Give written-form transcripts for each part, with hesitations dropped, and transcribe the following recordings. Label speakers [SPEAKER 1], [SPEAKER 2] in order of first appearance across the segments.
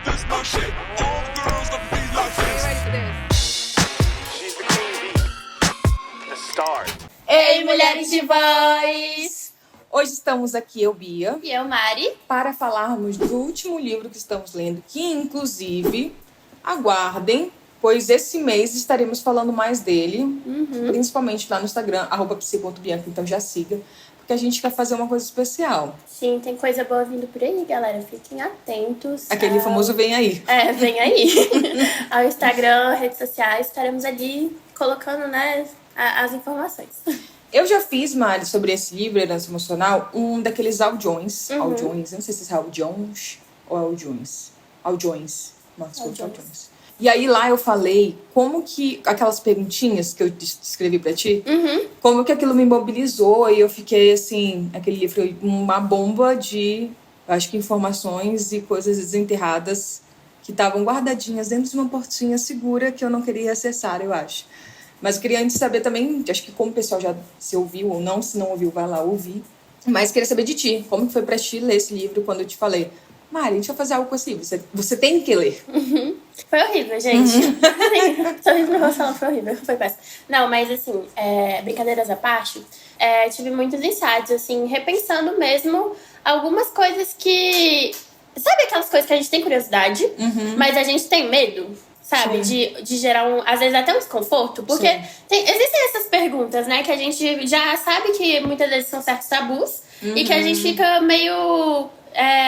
[SPEAKER 1] This my shit. All the girls love me like this.
[SPEAKER 2] Ready for this?
[SPEAKER 3] She's the queen bee, the star.
[SPEAKER 4] Ei, mulheres de voz!
[SPEAKER 5] Hoje estamos aqui, eu, Bia,
[SPEAKER 4] E eu, Mari.
[SPEAKER 5] para falarmos do último livro que estamos lendo, que inclusive, aguardem, pois esse mês estaremos falando mais dele, principalmente lá no Instagram, @psi.bianca, então já siga, porque a gente quer fazer uma coisa especial.
[SPEAKER 4] Sim, tem coisa boa vindo por aí, galera. Fiquem atentos.
[SPEAKER 5] Aquele famoso vem aí.
[SPEAKER 4] É, vem aí. Ao Instagram, redes sociais, estaremos ali colocando, né, as informações.
[SPEAKER 5] Eu já fiz, Mari, sobre esse livro, Herança Emocional, um daqueles audiões. Audiões, eu não sei se é audiões ou audiões. Audiões. Nossa, audiões. E aí lá eu falei como que aquelas perguntinhas que eu escrevi pra ti, como que aquilo me mobilizou e eu fiquei assim, aquele livro foi uma bomba de, acho que informações e coisas desenterradas que estavam guardadinhas dentro de uma portinha segura que eu não queria acessar, eu acho. Mas eu queria antes saber também, acho que como o pessoal já se ouviu ou não, se não ouviu, vai lá ouvir. Mas queria saber de ti, como que foi pra ti ler esse livro quando eu te falei, Mari, a gente vai fazer algo com esse livro, você tem que ler.
[SPEAKER 4] Foi horrível, gente. Só isso pra falar, foi horrível, foi péssimo. Não, mas assim, brincadeiras à parte, tive muitos insights, assim, repensando mesmo algumas coisas que... Sabe aquelas coisas que a gente tem curiosidade, mas a gente tem medo? Sabe? De gerar, às vezes, até um desconforto. Porque existem essas perguntas, né? Que a gente já sabe que muitas vezes são certos tabus. E que a gente fica meio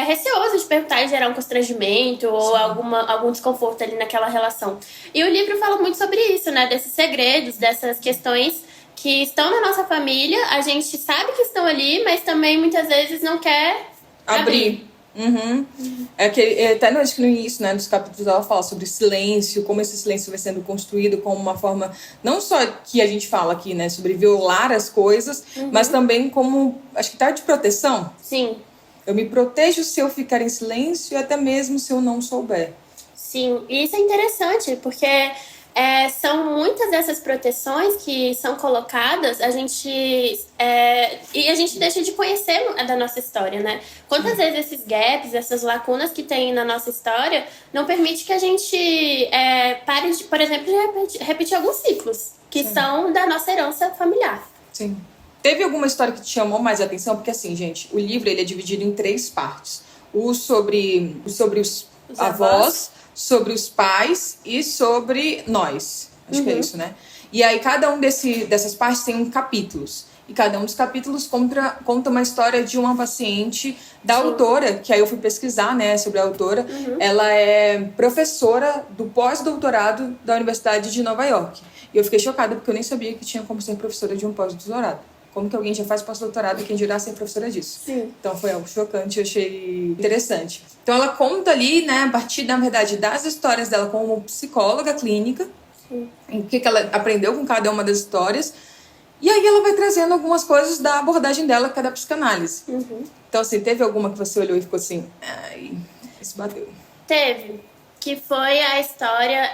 [SPEAKER 4] receoso de perguntar e gerar um constrangimento ou algum desconforto ali naquela relação. E o livro fala muito sobre isso, né? Desses segredos, dessas questões que estão na nossa família. A gente sabe que estão ali, mas também muitas vezes não quer abrir.
[SPEAKER 5] É que até acho que no início, né, dos capítulos ela fala sobre silêncio, como esse silêncio vai sendo construído como uma forma, não só que a gente fala aqui, né, sobre violar as coisas, mas também como, acho que tá de proteção.
[SPEAKER 4] Sim.
[SPEAKER 5] Eu me protejo se eu ficar em silêncio e até mesmo se eu não souber.
[SPEAKER 4] Sim, e isso é interessante, porque são muitas dessas proteções que são colocadas, e a gente deixa de conhecer da nossa história, né? Quantas vezes esses gaps, essas lacunas que tem na nossa história não permite que a gente pare, por exemplo, de repetir alguns ciclos que são da nossa herança familiar.
[SPEAKER 5] Sim. Teve alguma história que te chamou mais a atenção? Porque assim, gente, o livro ele é dividido em 3 partes. O sobre os avós, sobre os pais e sobre nós. Acho que é isso, né? E aí cada um dessas partes tem capítulos. E cada um dos capítulos conta uma história de uma paciente da autora, que aí eu fui pesquisar, né, sobre a autora. Ela é professora do pós-doutorado da Universidade de Nova York. E eu fiquei chocada porque eu nem sabia que tinha como ser professora de um pós-doutorado. Como que alguém já faz pós-doutorado e quem dirá ser professora disso?
[SPEAKER 4] Sim.
[SPEAKER 5] Então foi algo chocante, eu achei interessante. Então ela conta ali, né, a partir, na verdade, das histórias dela como psicóloga clínica, o que ela aprendeu com cada uma das histórias, e aí ela vai trazendo algumas coisas da abordagem dela, que é da psicanálise. Então, assim, teve alguma que você olhou e ficou assim, ai, isso bateu.
[SPEAKER 4] Teve. Que foi a história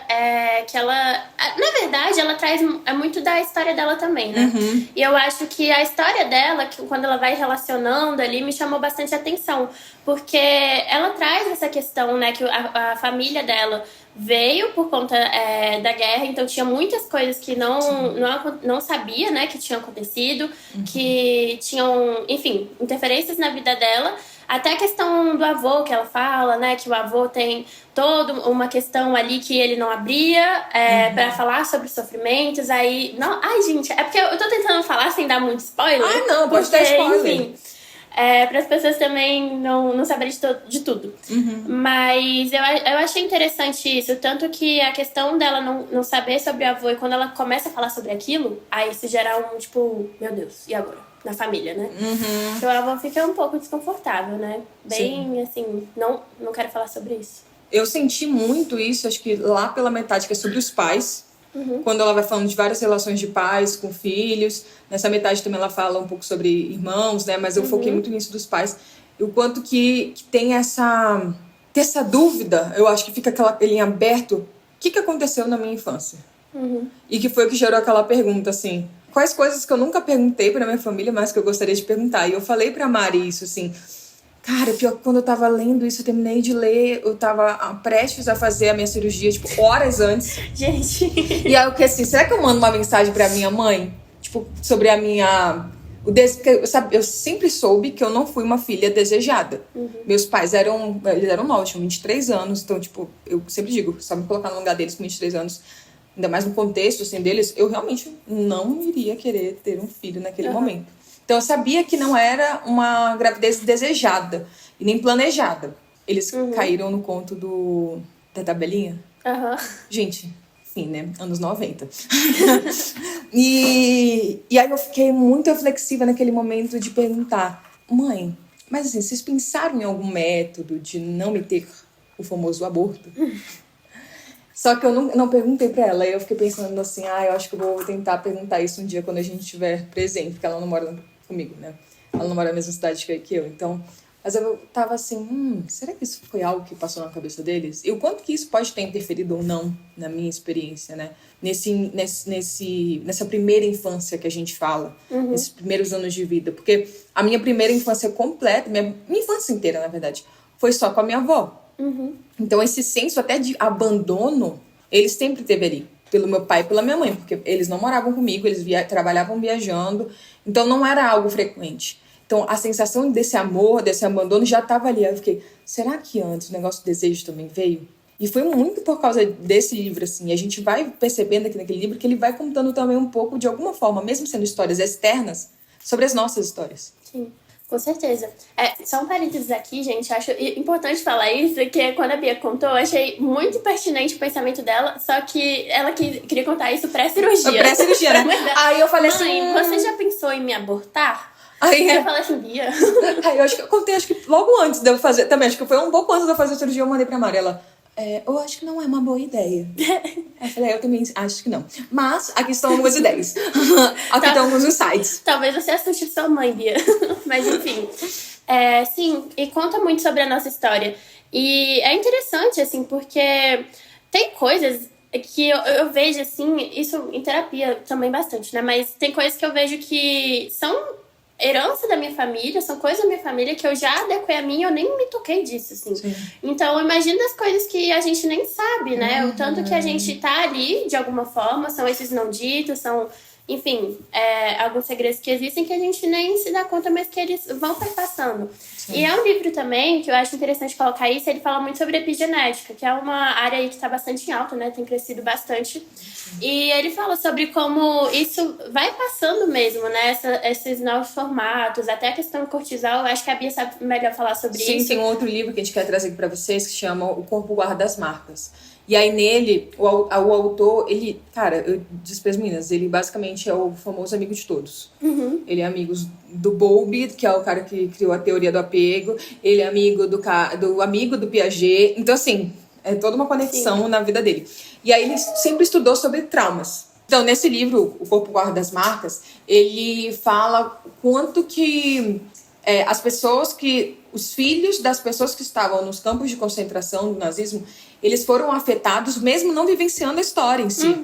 [SPEAKER 4] que ela... Na verdade, ela traz muito da história dela também, né? E eu acho que a história dela, que quando ela vai relacionando ali, me chamou bastante atenção. Porque ela traz essa questão, né? Que a família dela veio por conta da guerra. Então, tinha muitas coisas que não sabia, né? Que tinham acontecido. Que tinham, enfim, interferências na vida dela. Até a questão do avô que ela fala, né? Que o avô tem toda uma questão ali que ele não abria pra falar sobre sofrimentos. Aí... Não, ai, gente, é porque eu tô tentando falar sem dar muito spoiler.
[SPEAKER 5] Ah, não, pode dar spoiler.
[SPEAKER 4] Enfim, para as pessoas também não saberem de tudo. Mas eu achei interessante isso. Tanto que a questão dela não saber sobre o avô e quando ela começa a falar sobre aquilo, aí isso gera tipo, meu Deus, e agora? Na família, né? Então a avó fica um pouco desconfortável, né? Bem, assim, não quero falar sobre isso.
[SPEAKER 5] Eu senti muito isso, acho que lá pela metade, que é sobre os pais. Quando ela vai falando de várias relações de pais com filhos. Nessa metade também ela fala um pouco sobre irmãos, né? Mas eu foquei muito nisso dos pais. E o quanto que tem essa dúvida, eu acho que fica aquele em aberto. O que aconteceu na minha infância? E que foi o que gerou aquela pergunta, assim... Quais coisas que eu nunca perguntei pra minha família, mas que eu gostaria de perguntar? E eu falei pra Mari isso, assim... Cara, pior que quando eu tava lendo isso, eu terminei de ler, eu tava prestes a fazer a minha cirurgia, tipo, horas antes.
[SPEAKER 4] Gente.
[SPEAKER 5] E aí eu fiquei assim, será que eu mando uma mensagem pra minha mãe? Tipo, sobre a minha... Porque eu sempre soube que eu não fui uma filha desejada. Meus pais eles eram novos, tinham 23 anos. Então, tipo, eu sempre digo, só me colocar no lugar deles com 23 anos, ainda mais no contexto, assim, deles, eu realmente não iria querer ter um filho naquele momento. Então, eu sabia que não era uma gravidez desejada e nem planejada. Eles caíram no conto da tabelinha. Gente, enfim, né? Anos 90. E aí eu fiquei muito reflexiva naquele momento de perguntar, mãe, mas assim, vocês pensaram em algum método de não me ter o famoso aborto? Só que eu não perguntei pra ela. E eu fiquei pensando assim, eu acho que eu vou tentar perguntar isso um dia quando a gente estiver presente, porque ela não mora comigo, né? Ela não mora na mesma cidade que eu, então... Mas eu tava assim, será que isso foi algo que passou na cabeça deles? E o quanto que isso pode ter interferido ou não na minha experiência, né? Nessa primeira infância que a gente fala, nesses primeiros anos de vida. Porque a minha primeira infância completa, minha infância inteira, na verdade, foi só com a minha avó. Então esse senso até de abandono, ele sempre teve ali. Pelo meu pai e pela minha mãe, porque eles não moravam comigo, eles trabalhavam viajando, então não era algo frequente. Então, a sensação desse amor, desse abandono já estava ali. Aí eu fiquei, será que antes o negócio do desejo também veio? E foi muito por causa desse livro, assim. A gente vai percebendo aqui naquele livro que ele vai contando também um pouco, de alguma forma, mesmo sendo histórias externas, sobre as nossas histórias.
[SPEAKER 4] Sim, com certeza. Só um parênteses aqui, gente. Acho importante falar isso, que quando a Bia contou, eu achei muito pertinente o pensamento dela, só que ela queria contar isso pré-cirurgia.
[SPEAKER 5] Pré-cirurgia, né? Aí eu falei assim...
[SPEAKER 4] Mãe, você já pensou em me abortar?
[SPEAKER 5] Aí
[SPEAKER 4] eu falei assim, Bia.
[SPEAKER 5] Aí eu acho que eu contei, acho que logo antes de eu fazer, também, acho que foi um pouco antes de eu fazer a cirurgia, eu mandei pra Mari, ela, eu acho que não é uma boa ideia. Aí eu falei, eu também acho que não. Mas aqui estão algumas ideias. Aqui estão alguns insights.
[SPEAKER 4] Talvez você assuste sua mãe, Bia. Mas enfim. Sim, e conta muito sobre a nossa história. E é interessante, assim, porque tem coisas que eu vejo, assim, isso em terapia também bastante, né? Mas tem coisas que eu vejo que são herança da minha família, são coisas da minha família que eu já adequei a mim, eu nem me toquei disso, assim.
[SPEAKER 5] Sim.
[SPEAKER 4] Então, imagina as coisas que a gente nem sabe, né? O tanto que a gente tá ali, de alguma forma, são esses não ditos, são, enfim, alguns segredos que existem que a gente nem se dá conta, mas que eles vão passando. Sim. E é um livro também, que eu acho interessante colocar isso, ele fala muito sobre epigenética, que é uma área aí que tá bastante em alta, né? Tem crescido bastante. E ele fala sobre como isso vai passando mesmo, né? Esses novos formatos, até a questão do cortisol. Eu acho que a Bia sabe melhor falar sobre isso.
[SPEAKER 5] Sim, tem um outro livro que a gente quer trazer aqui pra vocês que chama O Corpo Guarda as Marcas. E aí nele, o autor, ele... Cara, eu disse pras meninas, ele basicamente é o famoso amigo de todos. Ele é amigo do Bowlby, que é o cara que criou a teoria do apego. Ele é amigo do amigo do Piaget. Então, assim... É toda uma conexão na vida dele. E aí ele sempre estudou sobre traumas. Então, nesse livro, O Corpo Guarda as Marcas, ele fala quanto que os filhos das pessoas que estavam nos campos de concentração do nazismo, eles foram afetados mesmo não vivenciando a história em si.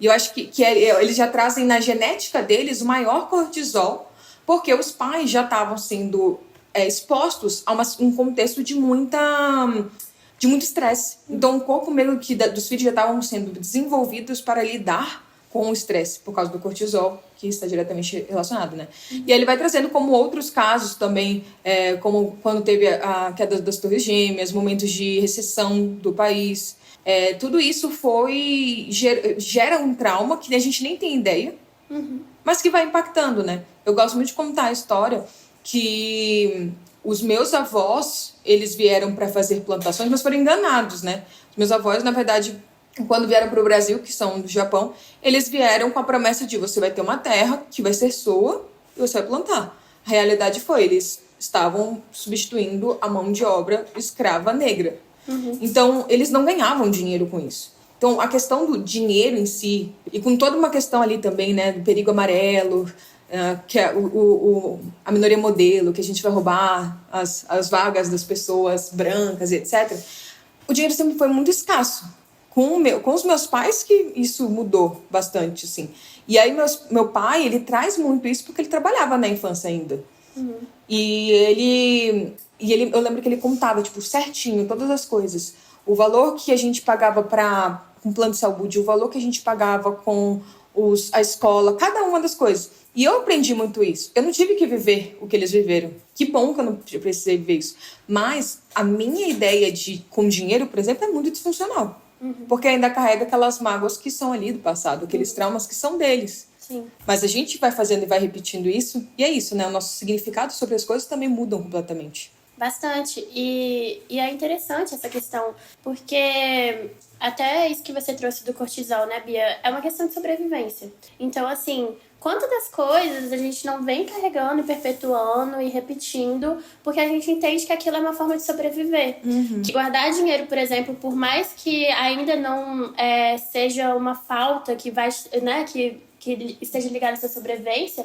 [SPEAKER 5] E eu acho que eles já trazem na genética deles o maior cortisol, porque os pais já estavam sendo expostos a um contexto de muito estresse. Então, o corpo meio que dos filhos já estavam sendo desenvolvidos para lidar com o estresse, por causa do cortisol, que está diretamente relacionado, né? E aí ele vai trazendo como outros casos também, como quando teve a queda das Torres Gêmeas, momentos de recessão do país. Tudo isso gera um trauma que a gente nem tem ideia, mas que vai impactando, né? Eu gosto muito de contar a história que... Os meus avós, eles vieram para fazer plantações, mas foram enganados, né? Os meus avós, na verdade, quando vieram para o Brasil, que são do Japão, eles vieram com a promessa de você vai ter uma terra que vai ser sua e você vai plantar. A realidade foi, eles estavam substituindo a mão de obra escrava negra. Então, eles não ganhavam dinheiro com isso. Então, a questão do dinheiro em si, e com toda uma questão ali também, né, do perigo amarelo... que é a minoria modelo, que a gente vai roubar as vagas das pessoas brancas, etc. O dinheiro sempre foi muito escasso. Com os meus pais que isso mudou bastante, assim. E aí meu pai, ele traz muito isso porque ele trabalhava na infância ainda. E ele E eu lembro que ele contava, tipo, certinho, todas as coisas. O valor que a gente pagava com plano de saúde, o valor que a gente pagava com a escola, cada uma das coisas. E eu aprendi muito isso. Eu não tive que viver o que eles viveram. Que bom que eu não precisei viver isso. Mas a minha ideia com dinheiro, por exemplo, é muito disfuncional. Porque ainda carrega aquelas mágoas que são ali do passado, aqueles traumas que são deles.
[SPEAKER 4] Sim.
[SPEAKER 5] Mas a gente vai fazendo e vai repetindo isso, e é isso, né? O nosso significado sobre as coisas também mudam completamente.
[SPEAKER 4] Bastante. E é interessante essa questão, porque até isso que você trouxe do cortisol, né, Bia? É uma questão de sobrevivência. Então, assim, quantas das coisas a gente não vem carregando e perpetuando e repetindo, porque a gente entende que aquilo é uma forma de sobreviver. Que guardar dinheiro, por exemplo, por mais que ainda não seja uma falta que vai, né, que esteja ligada à sua sobrevivência,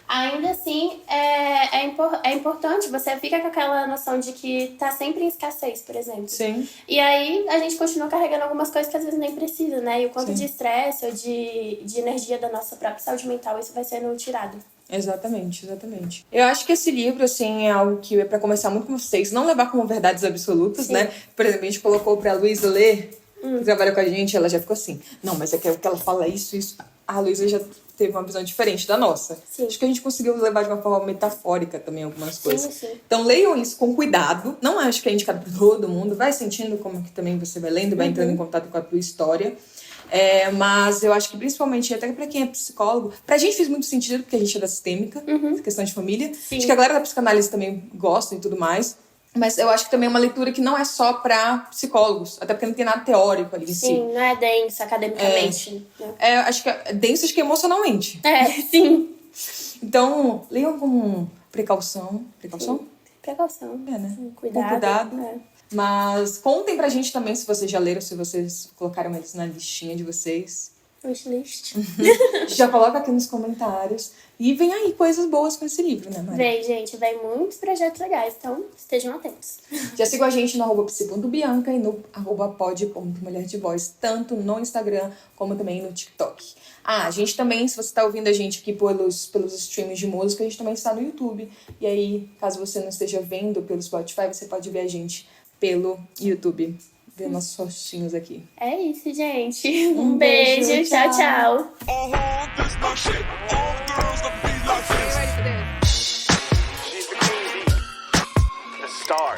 [SPEAKER 4] ainda assim é importante. Você fica com aquela noção de que tá sempre em escassez, por exemplo.
[SPEAKER 5] Sim.
[SPEAKER 4] E aí a gente continua carregando algumas coisas que às vezes nem precisa, né? E o quanto de estresse ou de energia da nossa própria saúde mental isso vai sendo tirado.
[SPEAKER 5] Exatamente, exatamente. Eu acho que esse livro, assim, é algo que é pra começar muito com vocês. Não levar como verdades absolutas, né? Por exemplo, a gente colocou pra Luísa ler, que trabalha com a gente, ela já ficou assim, não, mas é que ela fala isso. A Luísa já teve uma visão diferente da nossa.
[SPEAKER 4] Sim.
[SPEAKER 5] Acho que a gente conseguiu levar de uma forma metafórica também algumas coisas.
[SPEAKER 4] Sim.
[SPEAKER 5] Então leiam isso com cuidado. Não acho que é indicado para todo mundo. Vai sentindo como que também você vai lendo, vai entrando em contato com a tua história. Mas eu acho que principalmente, até pra quem é psicólogo, pra gente fez muito sentido, porque a gente é da sistêmica, questão de família.
[SPEAKER 4] Sim.
[SPEAKER 5] Acho que a galera da psicanálise também gosta e tudo mais. Mas eu acho que também é uma leitura que não é só pra psicólogos, até porque não tem nada teórico ali em si.
[SPEAKER 4] Sim, não é denso academicamente. Né?
[SPEAKER 5] Acho que é denso, acho que emocionalmente.
[SPEAKER 4] Sim.
[SPEAKER 5] Então, leiam com precaução. Precaução?
[SPEAKER 4] Precaução.
[SPEAKER 5] Né?
[SPEAKER 4] Cuidado.
[SPEAKER 5] Com cuidado.
[SPEAKER 4] É.
[SPEAKER 5] Mas contem pra gente também se vocês já leram, se vocês colocaram eles na listinha de vocês.
[SPEAKER 4] Wishlist.
[SPEAKER 5] Já coloca aqui nos comentários. E vem aí coisas boas com esse livro, né, Mari?
[SPEAKER 4] Vem, gente. Vem muitos projetos legais, então estejam atentos.
[SPEAKER 5] Já sigam a gente no @psi.bianca e no @pod.mulherdevoz, tanto no Instagram como também no TikTok. A gente também, se você tá ouvindo a gente aqui pelos streams de música, a gente também está no YouTube. E aí, caso você não esteja vendo pelo Spotify, você pode ver a gente pelo YouTube. Ver nossos rostinhos aqui.
[SPEAKER 4] É isso, gente. Um beijo. Tchau, tchau.
[SPEAKER 1] This my shit. All girls love to be like this.
[SPEAKER 3] She's the queen bee, the star.